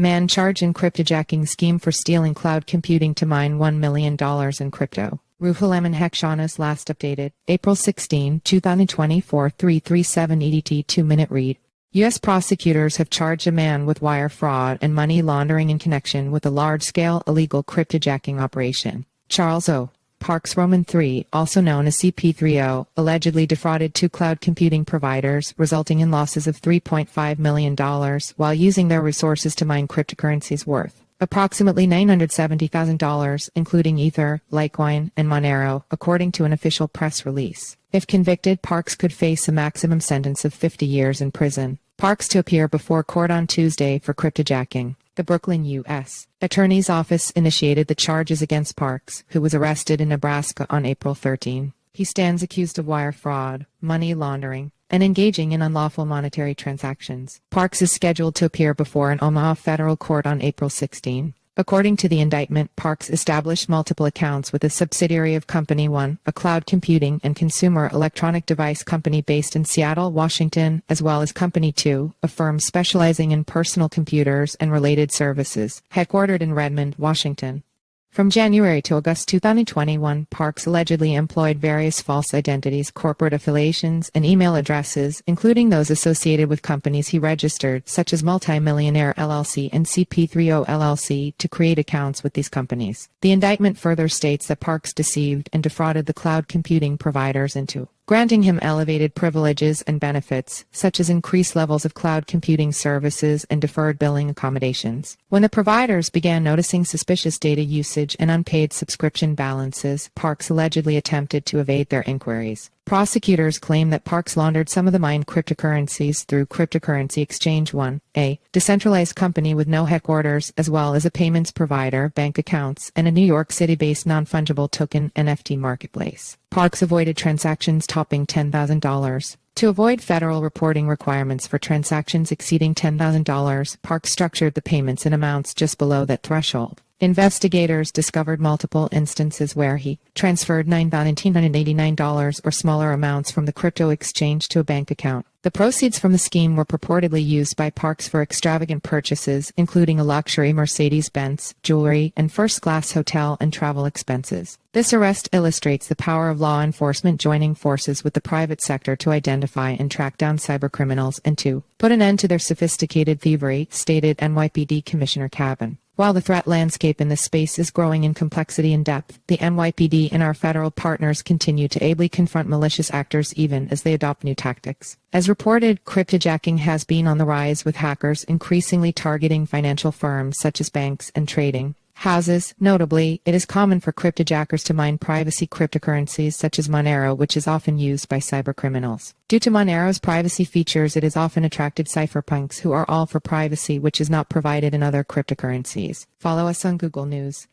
Man charged in cryptojacking scheme for stealing cloud computing to mine $1 million in crypto. Ruholamin Haqshanas last updated, April 16, 2024, 3:37 EDT 2-minute read. U.S. prosecutors have charged a man with wire fraud and money laundering in connection with a large-scale illegal cryptojacking operation. Charles O. Parks Roman III, also known as CP3O, allegedly defrauded two cloud computing providers, resulting in losses of $3.5 million while using their resources to mine cryptocurrencies worth approximately $970,000, including Ether, Litecoin, and Monero, according to an official press release. If convicted, Parks could face a maximum sentence of 50 years in prison. Parks to appear before court on Tuesday for cryptojacking. The Brooklyn U.S. Attorney's Office initiated the charges against Parks, who was arrested in Nebraska on April 13. He stands accused of wire fraud, money laundering, and engaging in unlawful monetary transactions. Parks is scheduled to appear before an Omaha federal court on April 16. According to the indictment, Parks established multiple accounts with a subsidiary of Company One, a cloud computing and consumer electronic device company based in Seattle, Washington, as well as Company Two, a firm specializing in personal computers and related services, headquartered in Redmond, Washington. From January to August 2021, Parks allegedly employed various false identities, corporate affiliations, and email addresses, including those associated with companies he registered, such as Multimillionaire LLC and CP3O LLC, to create accounts with these companies. The indictment further states that Parks deceived and defrauded the cloud computing providers into granting him elevated privileges and benefits, such as increased levels of cloud computing services and deferred billing accommodations. When the providers began noticing suspicious data usage and unpaid subscription balances, Parks allegedly attempted to evade their inquiries. Prosecutors claim that Parks laundered some of the mined cryptocurrencies through Cryptocurrency Exchange One, a decentralized company with no headquarters, as well as a payments provider, bank accounts, and a New York City-based non-fungible token NFT marketplace. Parks avoided transactions topping $10,000. To avoid federal reporting requirements for transactions exceeding $10,000, Parks structured the payments in amounts just below that threshold. Investigators discovered multiple instances where he transferred $9,989 or smaller amounts from the crypto exchange to a bank account. The proceeds from the scheme were purportedly used by Parks for extravagant purchases, including a luxury Mercedes-Benz, jewelry, and first-class hotel and travel expenses. This arrest illustrates the power of law enforcement joining forces with the private sector to identify and track down cybercriminals and to put an end to their sophisticated thievery, stated NYPD Commissioner Cavan. While the threat landscape in this space is growing in complexity and depth, the NYPD and our federal partners continue to ably confront malicious actors even as they adopt new tactics. As reported, cryptojacking has been on the rise, with hackers increasingly targeting financial firms such as banks and trading houses. Notably, it is common for cryptojackers to mine privacy cryptocurrencies such as Monero, which is often used by cybercriminals. Due to Monero's privacy features, it has often attracted cypherpunks who are all for privacy, which is not provided in other cryptocurrencies. Follow us on Google News.